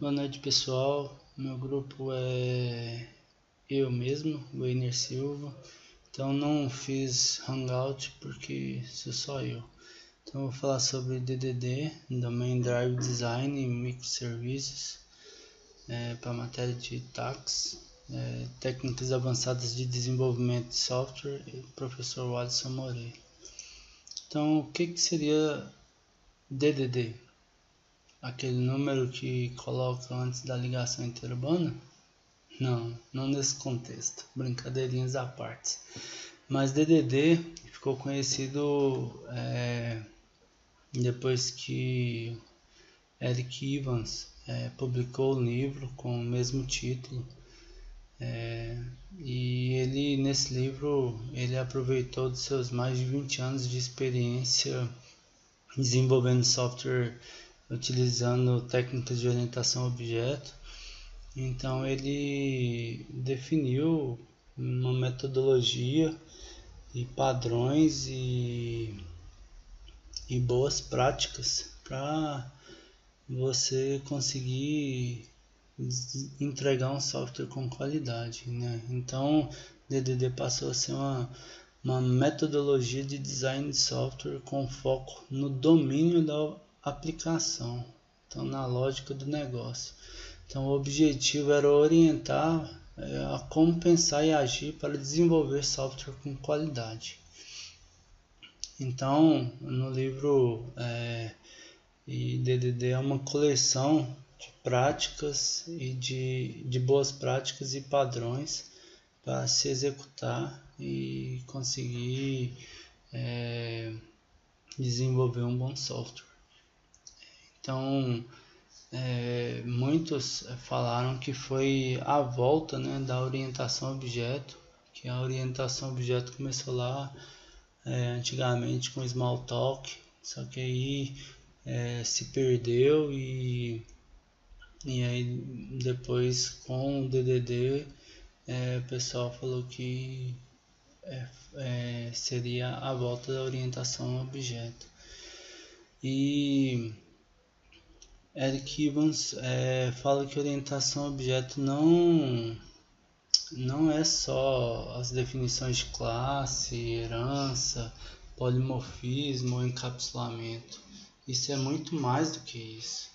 Boa noite, pessoal. Meu grupo é eu mesmo, Weiner Silva. Então não fiz Hangout porque sou só eu. Então vou falar sobre DDD, Domain Drive Design e Microserviços, para a matéria de TAX, técnicas avançadas de desenvolvimento de software, professor Watson Moreira. Então o que seria DDD? Aquele número que coloca antes da ligação interurbana? Não nesse contexto, brincadeirinhas à parte. Mas DDD ficou conhecido depois que Eric Evans publicou o livro com o mesmo título. E ele, nesse livro, ele aproveitou dos seus mais de 20 anos de experiência desenvolvendo software utilizando técnicas de orientação a objeto. Então ele definiu uma metodologia e padrões e boas práticas para você conseguir entregar um software com qualidade, né? Então DDD passou a ser uma metodologia de design de software com foco no domínio da aplicação, então na lógica do negócio. Então o objetivo era orientar a como pensar e agir para desenvolver software com qualidade. Então no livro DDD é uma coleção de práticas e de boas práticas e padrões para se executar e conseguir desenvolver um bom software. Então muitos falaram que foi a volta, né, da orientação a objeto, que a orientação a objeto começou lá antigamente com Smalltalk, só que aí se perdeu e aí depois com o DDD o pessoal falou que seria a volta da orientação a objeto. E Eric Evans fala que orientação a objeto não é só as definições de classe, herança, polimorfismo ou encapsulamento. Isso é muito mais do que isso.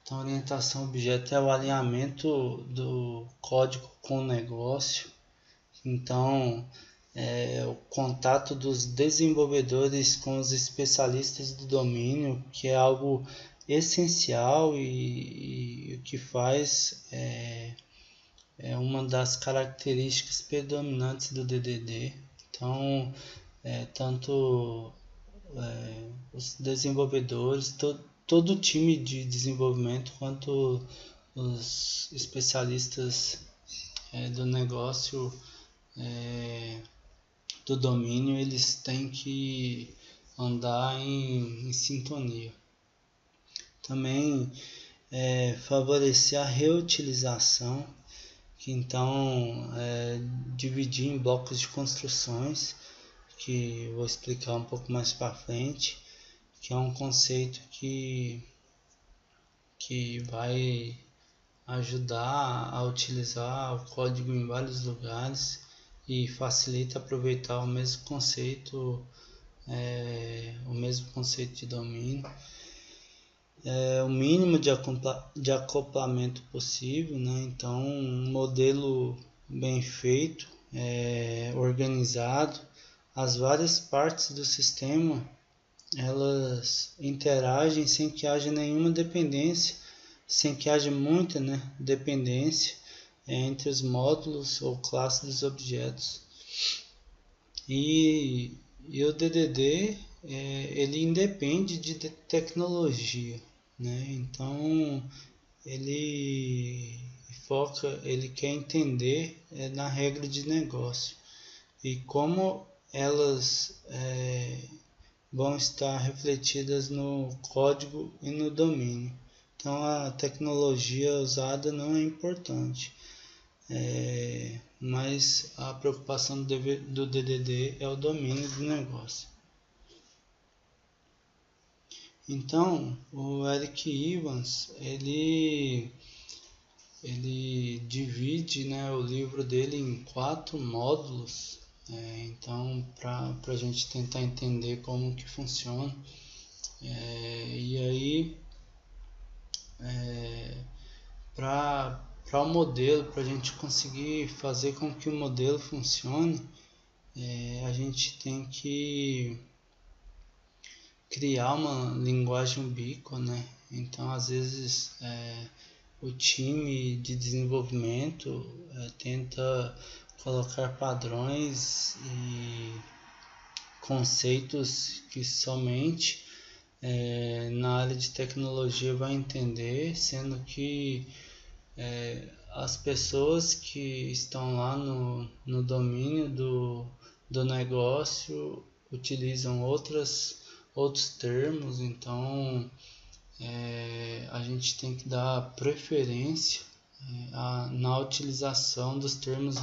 Então, orientação a objeto é o alinhamento do código com o negócio. Então, o contato dos desenvolvedores com os especialistas do domínio, que é algo essencial e o que faz é uma das características predominantes do DDD. Então, tanto os desenvolvedores, todo o time de desenvolvimento, quanto os especialistas do negócio, do domínio, eles têm que andar em sintonia. Também favorecer a reutilização, que então dividir em blocos de construções, que eu vou explicar um pouco mais para frente, que é um conceito que vai ajudar a utilizar o código em vários lugares e facilita aproveitar o mesmo conceito de domínio. O mínimo de acoplamento possível, né? Então um modelo bem feito, organizado, as várias partes do sistema elas interagem sem que haja nenhuma dependência, sem que haja muita, né, dependência entre os módulos ou classes dos objetos. E o DDD ele independe de tecnologia, né? Então ele ele quer entender na regra de negócio e como elas vão estar refletidas no código e no domínio. Então a tecnologia usada não é importante, mas a preocupação do DDD é o domínio do negócio. Então o Eric Evans ele ele divide, né, o livro dele em 4 módulos, então para a gente tentar entender como que funciona. E aí, para o modelo, para a gente conseguir fazer com que o modelo funcione, a gente tem que criar uma linguagem ubíqua, né? Então, às vezes, o time de desenvolvimento tenta colocar padrões e conceitos que somente na área de tecnologia vai entender, sendo que as pessoas que estão lá no domínio do negócio utilizam outros termos, então a gente tem que dar preferência na utilização dos termos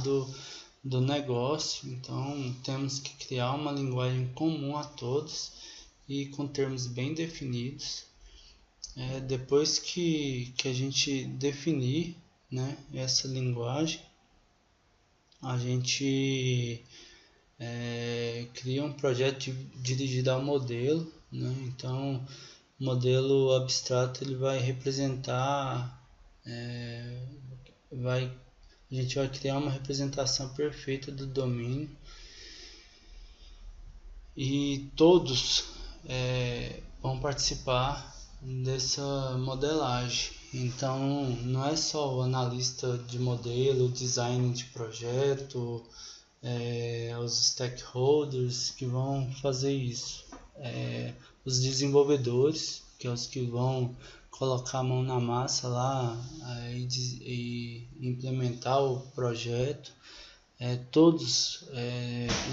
do negócio, então temos que criar uma linguagem comum a todos e com termos bem definidos. Depois que a gente definir, né, essa linguagem, a gente cria um projeto dirigido ao modelo, né? Então o modelo abstrato ele vai representar, a gente vai criar uma representação perfeita do domínio e todos vão participar dessa modelagem. Então não é só o analista de modelo, o design de projeto, os stakeholders que vão fazer isso. Os desenvolvedores, que é os que vão colocar a mão na massa lá e implementar o projeto. Todos,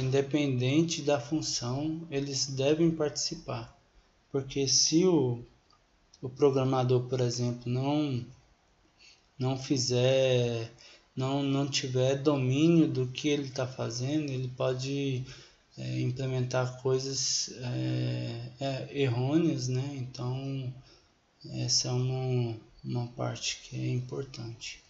independente da função, eles devem participar. Porque se o programador, por exemplo, não fizer, não tiver domínio do que ele está fazendo, ele pode implementar coisas errôneas, né? Então essa é uma parte que é importante.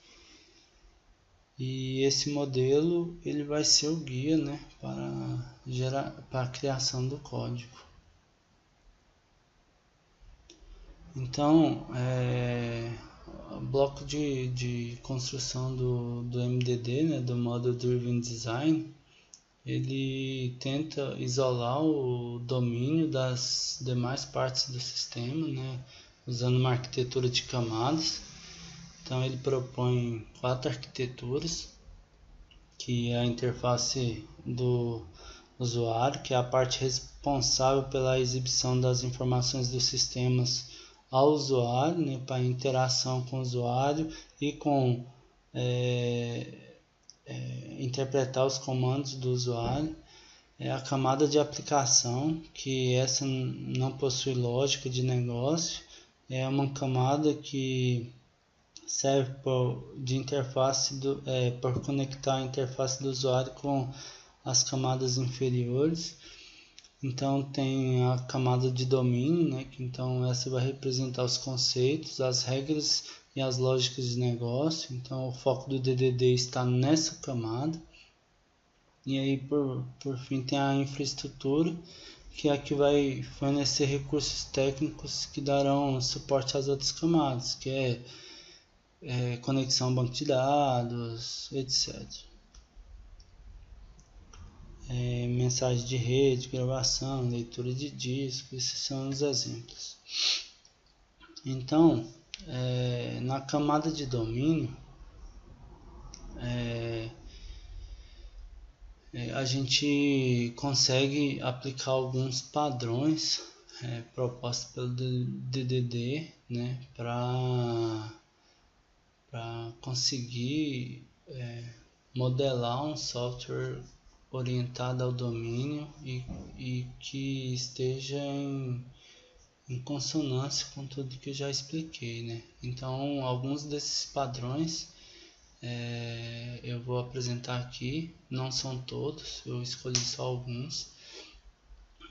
E esse modelo ele vai ser o guia, né, para a criação do código. Então, o bloco de construção do MDD, né, do Model Driven Design, ele tenta isolar o domínio das demais partes do sistema, né, usando uma arquitetura de camadas. Então ele propõe 4 arquiteturas, que é a interface do usuário, que é a parte responsável pela exibição das informações dos sistemas ao usuário, né, para interação com o usuário e com interpretar os comandos do usuário. A camada de aplicação, que essa não possui lógica de negócio, é uma camada que serve de interface para conectar a interface do usuário com as camadas inferiores. Então tem a camada de domínio, né, que então essa vai representar os conceitos, as regras e as lógicas de negócio. Então o foco do DDD está nessa camada. E aí por fim tem a infraestrutura, que é a que vai fornecer recursos técnicos que darão suporte às outras camadas, que é conexão banco de dados, etc. Mensagem de rede, gravação, leitura de disco, esses são os exemplos. Então, na camada de domínio, a gente consegue aplicar alguns padrões propostos pelo DDD, né, para conseguir modelar um software orientado ao domínio e que esteja em consonância com tudo que eu já expliquei, né? Então, alguns desses padrões eu vou apresentar aqui, não são todos, eu escolhi só alguns,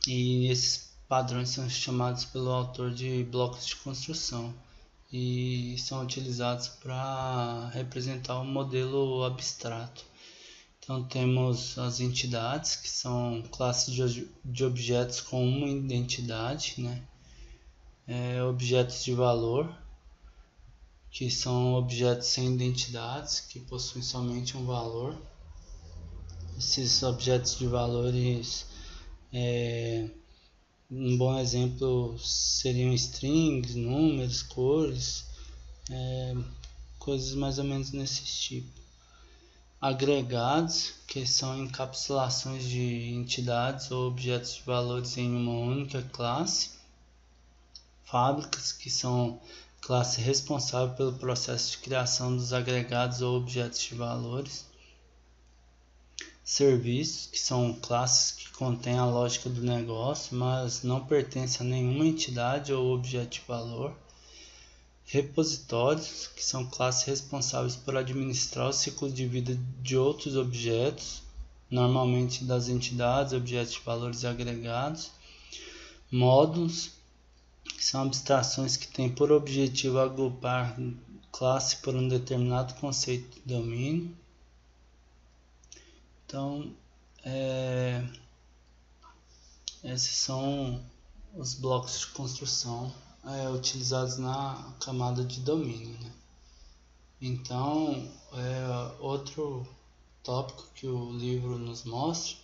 e esses padrões são chamados pelo autor de blocos de construção, e são utilizados para representar um modelo abstrato. Então temos as entidades, que são classes de objetos com uma identidade, né? Objetos de valor, que são objetos sem identidades, que possuem somente um valor. Esses objetos de valores, um bom exemplo seriam strings, números, cores, coisas mais ou menos nesse tipo. Agregados, que são encapsulações de entidades ou objetos de valores em uma única classe. Fábricas, que são classe responsável pelo processo de criação dos agregados ou objetos de valores. Serviços, que são classes que contêm a lógica do negócio, mas não pertencem a nenhuma entidade ou objeto de valor. Repositórios, que são classes responsáveis por administrar o ciclo de vida de outros objetos, normalmente das entidades, objetos de valores agregados. Módulos, que são abstrações que têm por objetivo agrupar classe por um determinado conceito de domínio. Então, esses são os blocos de construção utilizados na camada de domínio, né? Então, outro tópico que o livro nos mostra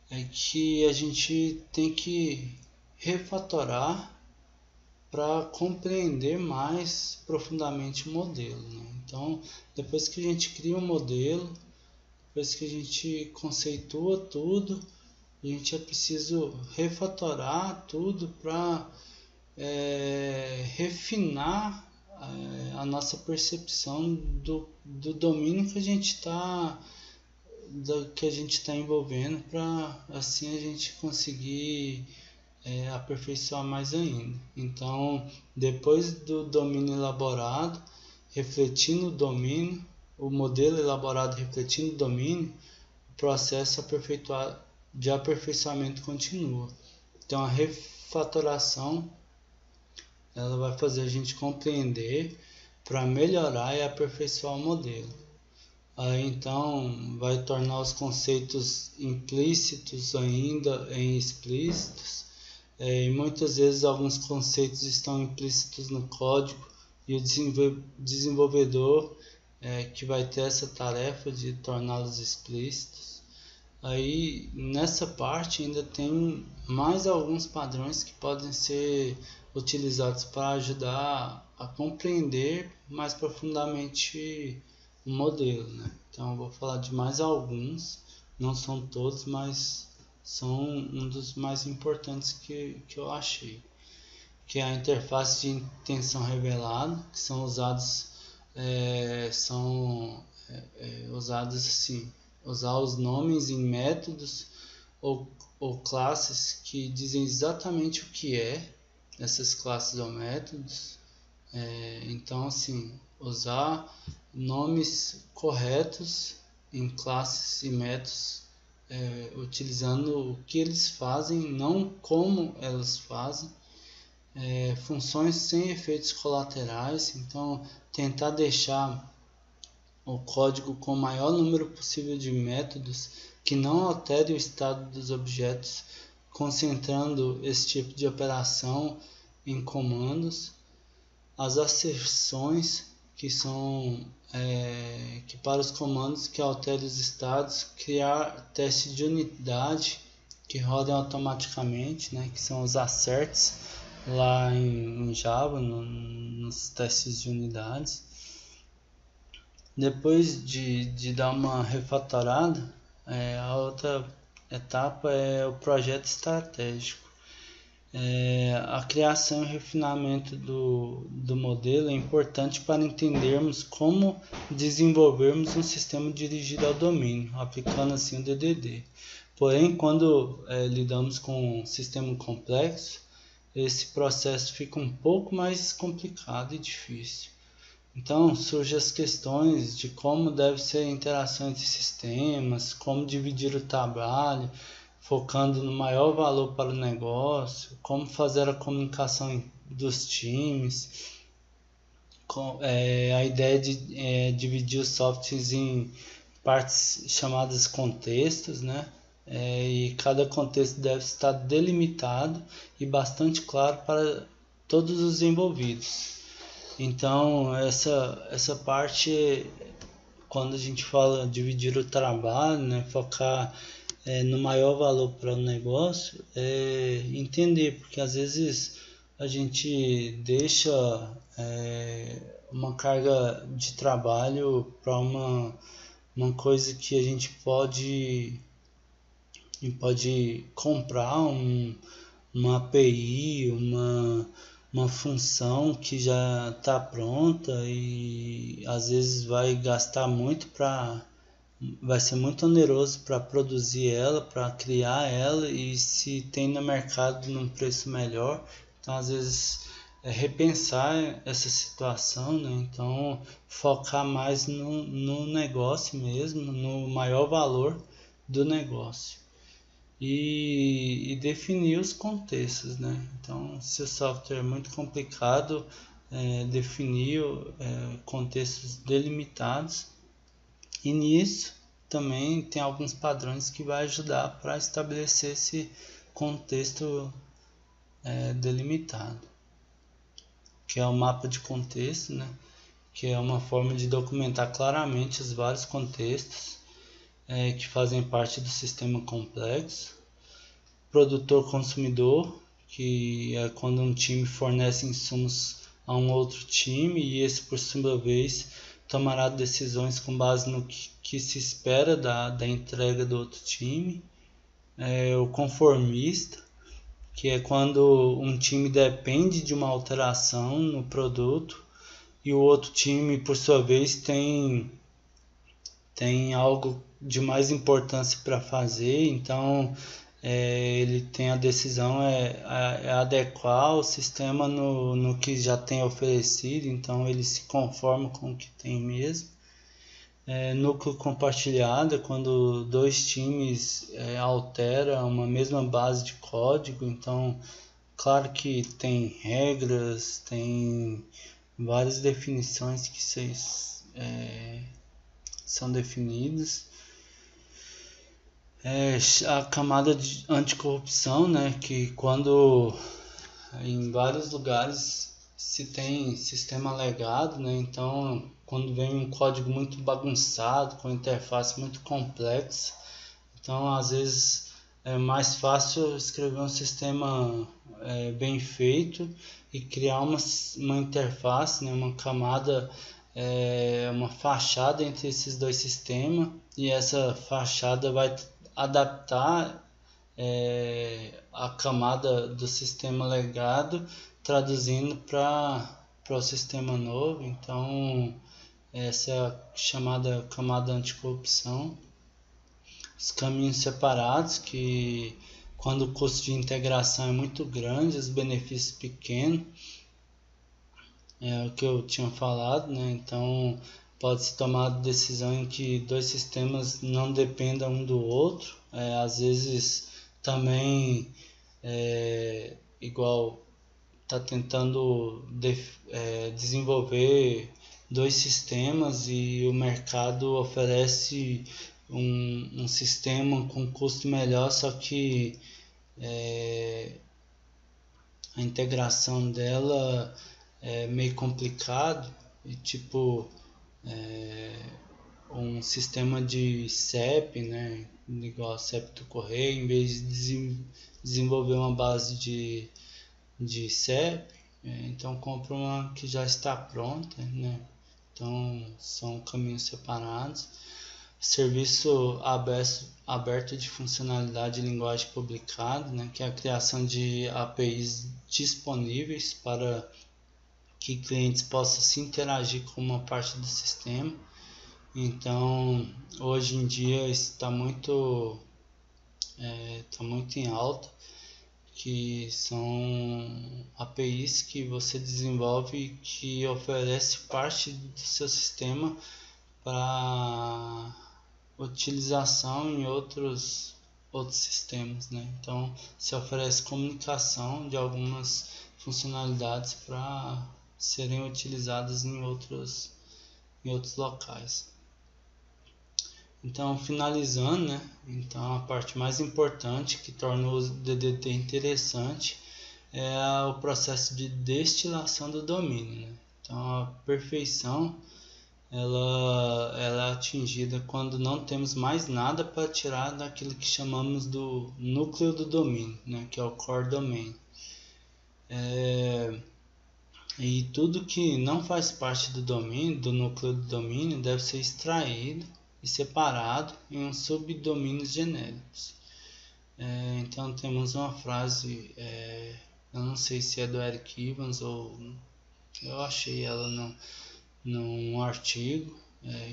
é que a gente tem que refatorar para compreender mais profundamente o modelo, né? Então, depois que a gente cria um modelo, depois que a gente conceitua tudo, a gente é preciso refatorar tudo para refinar a nossa percepção do domínio que a gente está envolvendo, para assim a gente conseguir aperfeiçoar mais ainda. Então, depois do domínio elaborado, refletindo o domínio, o modelo elaborado refletindo o domínio, o processo de aperfeiçoamento continua. Então, a refatoração ela vai fazer a gente compreender para melhorar e aperfeiçoar o modelo. Aí, então, vai tornar os conceitos implícitos ainda em explícitos. E muitas vezes alguns conceitos estão implícitos no código e o desenvolvedor que vai ter essa tarefa de torná-los explícitos. Aí nessa parte ainda tem mais alguns padrões que podem ser utilizados para ajudar a compreender mais profundamente o modelo, né? Então eu vou falar de mais alguns, não são todos, mas são um dos mais importantes que eu achei, que é a interface de intenção revelada, que são usados assim, usar os nomes em métodos ou classes que dizem exatamente o que é essas classes ou métodos. Então, assim, usar nomes corretos em classes e métodos, utilizando o que eles fazem, não como elas fazem. Funções sem efeitos colaterais, então tentar deixar o código com o maior número possível de métodos que não altere o estado dos objetos, concentrando esse tipo de operação em comandos. As asserções, que são que para os comandos que alterem os estados, criar testes de unidade que rodem automaticamente, né, que são os asserts lá em Java, nos testes de unidades. Depois de dar uma refatorada, a outra etapa é o projeto estratégico. A criação e refinamento do modelo é importante para entendermos como desenvolvermos um sistema dirigido ao domínio, aplicando assim o DDD. Porém, quando lidamos com um sistema complexo, esse processo fica um pouco mais complicado e difícil. Então, surgem as questões de como deve ser a interação entre sistemas, como dividir o trabalho, focando no maior valor para o negócio, como fazer a comunicação dos times. a ideia de dividir os softwares em partes chamadas contextos, né? E cada contexto deve estar delimitado e bastante claro para todos os envolvidos. Então, essa parte, quando a gente fala dividir o trabalho, né, focar no maior valor para o negócio, é entender, porque às vezes a gente deixa uma carga de trabalho para uma coisa que a gente pode comprar uma API, uma função que já está pronta e às vezes vai ser muito oneroso para produzir ela, para criar ela, e se tem no mercado num preço melhor, então às vezes repensar essa situação, né? Então focar mais no negócio mesmo, no maior valor do negócio. E definir os contextos, né? Então, se o software é muito complicado, definir contextos delimitados, e nisso também tem alguns padrões que vai ajudar para estabelecer esse contexto delimitado, que é o mapa de contexto, né? Que é uma forma de documentar claramente os vários contextos que fazem parte do sistema complexo. Produtor-consumidor, que é quando um time fornece insumos a um outro time e esse, por sua vez, tomará decisões com base no que se espera da entrega do outro time. O conformista, que é quando um time depende de uma alteração no produto e o outro time, por sua vez, tem algo de mais importância para fazer, então ele tem a decisão adequar o sistema no que já tem oferecido, então ele se conforma com o que tem mesmo. Núcleo compartilhado é quando dois times alteram uma mesma base de código, então claro que tem regras, tem várias definições que são definidas. A camada de anticorrupção, né, que quando em vários lugares se tem sistema legado, né, então quando vem um código muito bagunçado, com interface muito complexa, então às vezes é mais fácil escrever um sistema bem feito e criar uma interface, né, uma camada, uma fachada entre esses dois sistemas, e essa fachada vai adaptar a camada do sistema legado, traduzindo para o sistema novo. Então essa é a chamada camada anticorrupção. Os caminhos separados, que quando o custo de integração é muito grande, os benefícios pequenos, é o que eu tinha falado, né? Então pode-se tomar a decisão em que dois sistemas não dependam um do outro. Às vezes também igual está tentando desenvolver dois sistemas e o mercado oferece um sistema com custo melhor, só que a integração dela é meio complicado, e tipo um sistema de CEP, né, igual a CEP do correio, em vez de desenvolver uma base de CEP, então compra uma que já está pronta, né? Então são caminhos separados. Serviço aberto de funcionalidade e linguagem publicada, né, que é a criação de APIs disponíveis para que clientes possam se interagir com uma parte do sistema. Então hoje em dia está muito em alta, que são APIs que você desenvolve e que oferece parte do seu sistema para utilização em outros sistemas, né? Então se oferece comunicação de algumas funcionalidades para serem utilizadas em outros locais. Então, finalizando, né? Então, a parte mais importante que torna o DDT interessante é o processo de destilação do domínio, né? Então, a perfeição ela é atingida quando não temos mais nada para tirar daquilo que chamamos do núcleo do domínio, né? Que é o core domain. E tudo que não faz parte do domínio, do núcleo do domínio, deve ser extraído e separado em uns subdomínios genéricos. Então temos uma frase, eu não sei se é do Eric Evans ou eu achei ela num artigo,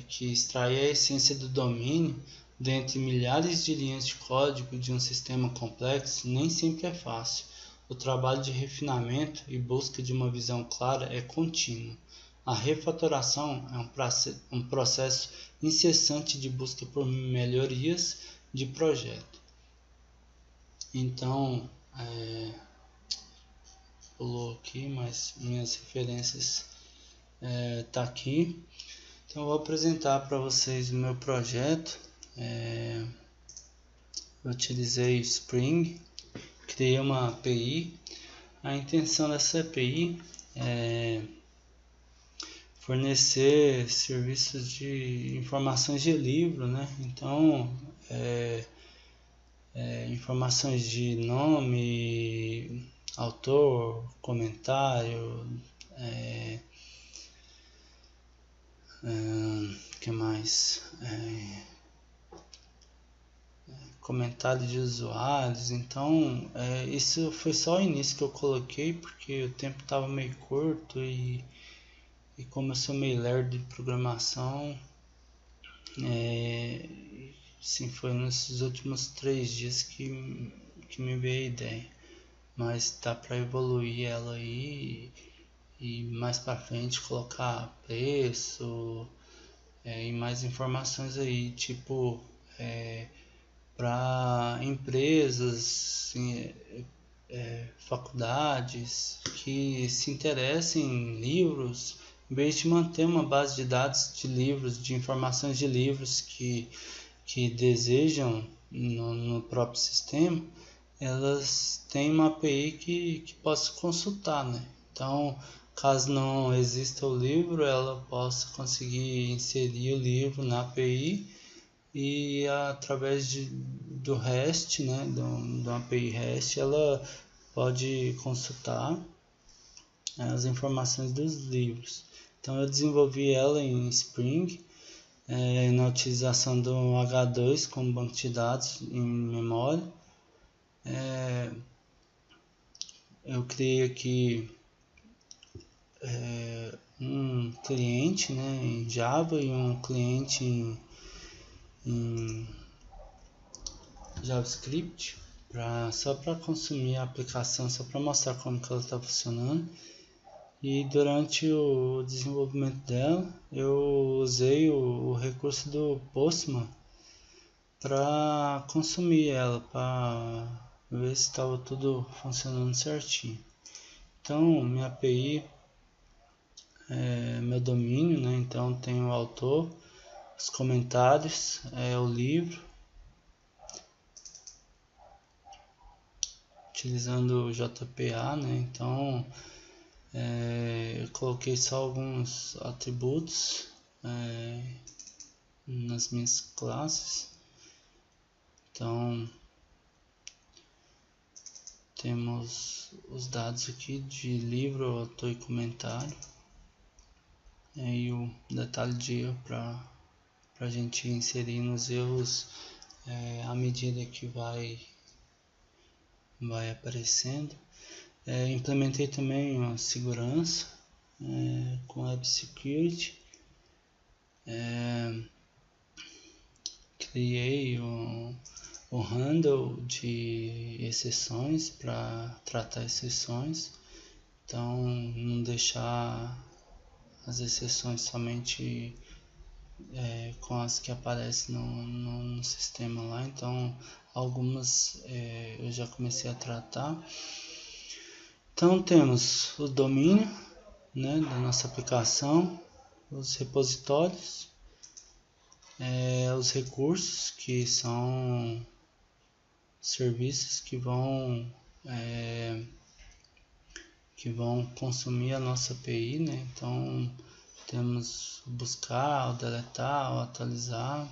que extrair a essência do domínio dentre milhares de linhas de código de um sistema complexo nem sempre é fácil. O trabalho de refinamento e busca de uma visão clara é contínuo. A refatoração é um processo incessante de busca por melhorias de projeto. Então, pulou aqui, mas minhas referências tá aqui. Então, eu vou apresentar para vocês o meu projeto. Eu utilizei Spring, criei uma API. A intenção dessa API é fornecer serviços de informações de livro, né? Então, informações de nome, autor, comentário, que mais? Comentário de usuários. Então, isso foi só o início que eu coloquei, porque o tempo estava meio curto e como eu sou meio lerdo de programação, sim, foi nesses últimos 3 dias que me veio a ideia. Mas dá para evoluir ela aí e mais para frente colocar preço e mais informações aí, tipo para empresas, faculdades que se interessem em livros, em vez de manter uma base de dados de livros, de informações de livros que desejam no próprio sistema, elas têm uma API que possa consultar, né? Então, caso não exista o livro, ela possa conseguir inserir o livro na API e através do REST, né, do API REST, ela pode consultar as informações dos livros. Então eu desenvolvi ela em Spring, na utilização do H2 como banco de dados em memória. Eu criei aqui um cliente, né, em Java e um cliente em JavaScript, só para consumir a aplicação, só para mostrar como que ela está funcionando. E durante o desenvolvimento dela, eu usei o recurso do Postman para consumir ela, para ver se estava tudo funcionando certinho. Então, minha API é meu domínio, né? Então tem o autor, os comentários, o livro, utilizando o JPA, né? Então eu coloquei só alguns atributos nas minhas classes. Então temos os dados aqui de livro, autor e comentário, e o detalhe de erro para a gente inserir nos erros à medida que vai aparecendo. Implementei também uma segurança com Web Security. Criei o handle de exceções para tratar exceções. Então, não deixar as exceções somente com as que aparecem no sistema lá. Então, algumas eu já comecei a tratar. Então temos o domínio, né, da nossa aplicação, os repositórios, os recursos, que são serviços que vão consumir a nossa API, né? Então temos o buscar, o deletar, o atualizar,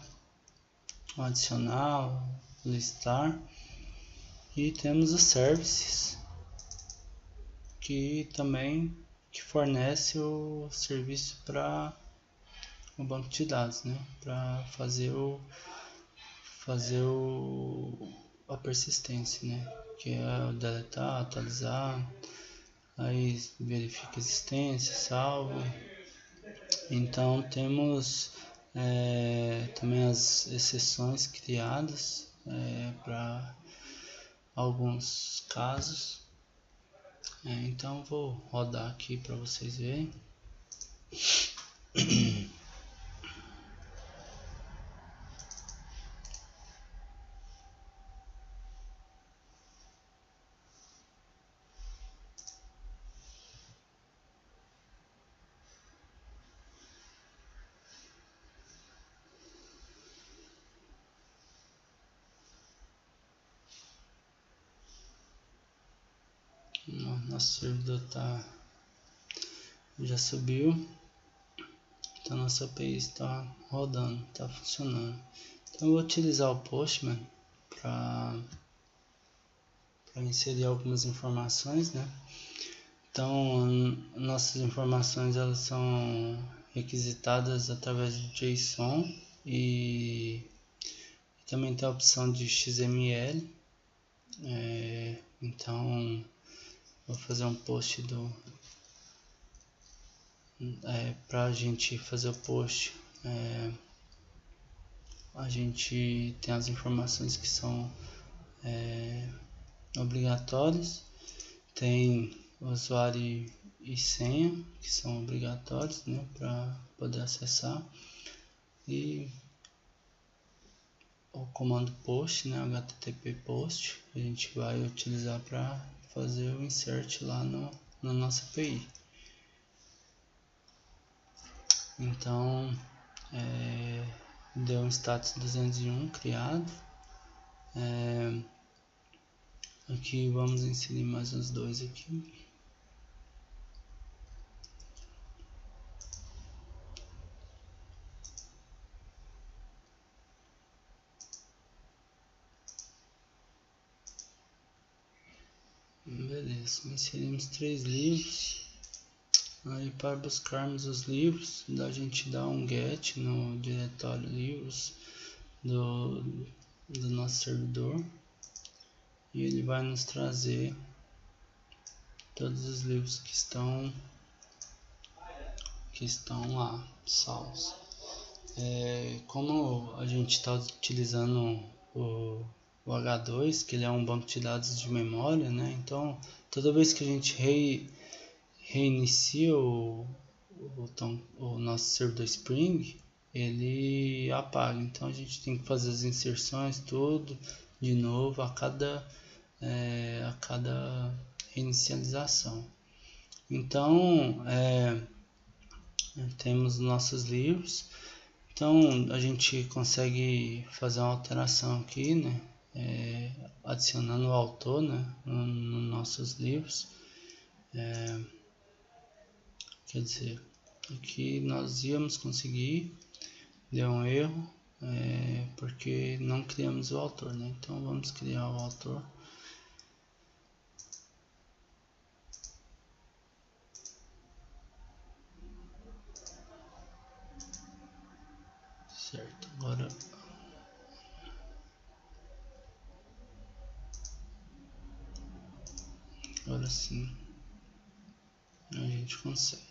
o adicionar, o listar, e temos os services que fornece o serviço para o banco de dados, né? Para fazer a persistência, né? Que é o deletar, atualizar, aí verifica a existência, salva. Então temos também as exceções criadas para alguns casos. Então vou rodar aqui para vocês verem. Nosso servidor já subiu, então nossa API está rodando, está funcionando. Então eu vou utilizar o Postman para inserir algumas informações, né? Então nossas informações elas são requisitadas através de JSON e também tem a opção de XML. Então vou fazer um post para a gente fazer o post. A gente tem as informações que são obrigatórias, tem usuário e senha que são obrigatórios, né, para poder acessar, e o comando post, né, http post, a gente vai utilizar para fazer o insert lá na nossa API. Então deu um status 201 criado. Aqui vamos inserir mais uns dois aqui. Beleza, inserimos 3 livros. Aí para buscarmos os livros, a gente dá um get no diretório livros do nosso servidor, e ele vai nos trazer todos os livros que estão lá salvos. Como a gente está utilizando o H2, que ele é um banco de dados de memória, né? Então toda vez que a gente reinicia o nosso servidor Spring, ele apaga. Então a gente tem que fazer as inserções tudo de novo a cada reinicialização. Então temos nossos livros. Então a gente consegue fazer uma alteração aqui, né? Adicionando o autor, né, nos nossos livros. Quer dizer, aqui nós íamos conseguir, deu um erro, porque não criamos o autor, né? Então vamos criar o autor. Certo, agora sim a gente consegue.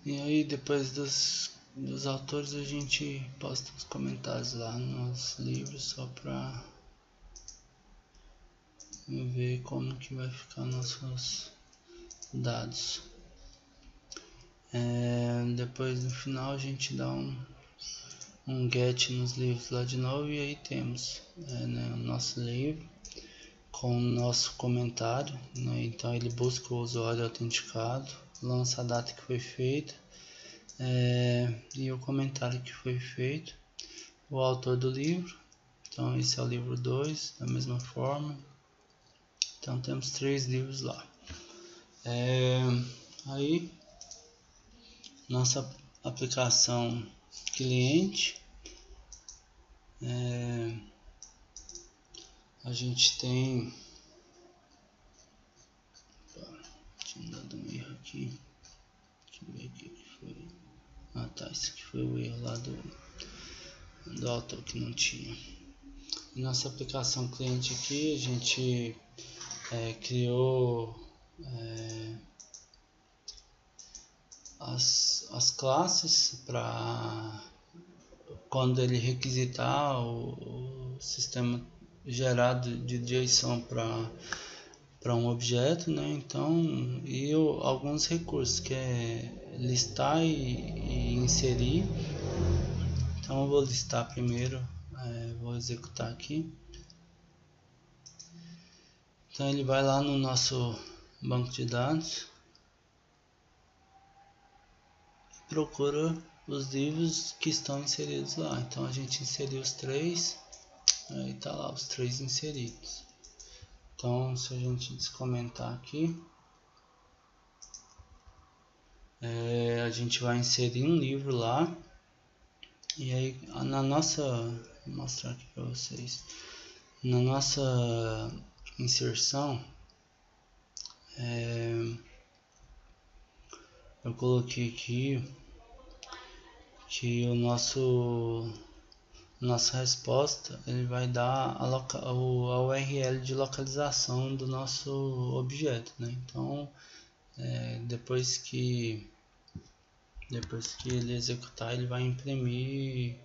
E aí depois dos autores a gente posta os comentários lá nos livros, só para ver como que vai ficar nossos dados. Depois no final a gente dá um get nos livros lá de novo, e aí temos né, o nosso livro. com o nosso comentário, né? Então ele busca o usuário autenticado, lança a data que foi feita e o comentário que foi feito, o autor do livro. Então esse é o livro 2, da mesma forma. Então temos 3 livros lá. Aí nossa aplicação cliente, a gente tem, tinha dado um erro aqui, deixa eu ver o que foi. Tá, esse aqui foi o erro lá do autor que não tinha. Nossa aplicação cliente aqui, a gente criou as classes para quando ele requisitar o sistema gerado de JSON para um objeto, né? Então, alguns recursos que é listar e inserir. Então eu vou listar primeiro, vou executar aqui. Então ele vai lá no nosso banco de dados e procura os livros que estão inseridos lá. Então a gente inseriu os 3, aí tá lá os 3 inseridos. Então se a gente descomentar aqui, a gente vai inserir um livro lá. E aí na nossa, vou mostrar aqui para vocês, na nossa inserção, eu coloquei aqui que nossa resposta ele vai dar a URL de localização do nosso objeto, né? Então depois que ele executar, ele vai imprimir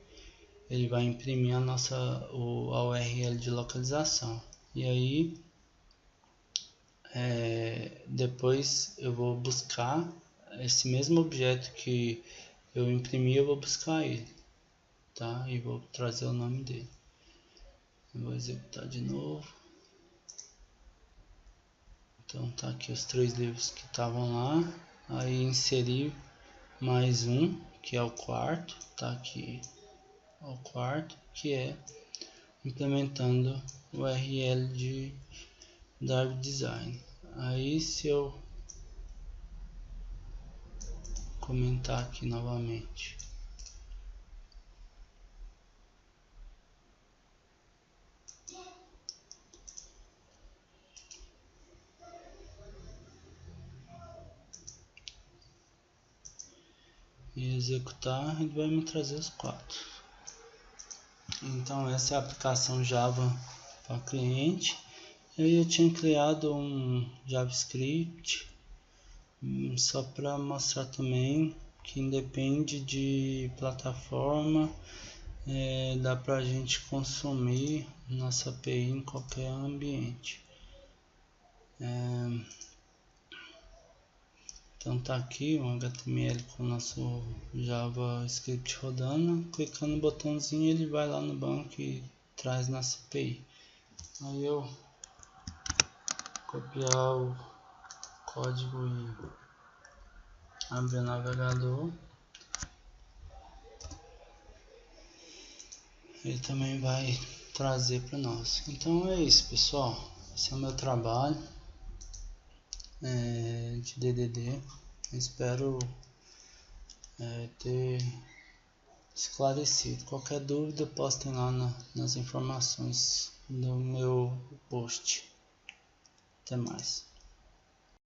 a URL de localização. E aí depois eu vou buscar esse mesmo objeto que eu imprimi, eu vou buscar ele, tá? E vou trazer o nome dele. Eu vou executar de novo. Então tá aqui os 3 livros que estavam lá. Aí inseri mais um, que é o quarto, tá aqui o quarto, que é implementando o URL de Drive Design. Aí se eu comentar aqui novamente, e executar, ele vai me trazer os 4. Então essa é a aplicação Java para cliente. Eu tinha criado um JavaScript só para mostrar também que independe de plataforma, dá para a gente consumir nossa API em qualquer ambiente. Então tá aqui um HTML com o nosso JavaScript rodando, clicando no botãozinho ele vai lá no banco e traz nossa API. Aí eu copiar o código e abrir o navegador, ele também vai trazer para nós. Então é isso, pessoal, esse é o meu trabalho de DDD. Espero ter esclarecido. Qualquer dúvida postem lá nas informações do meu post. Até mais.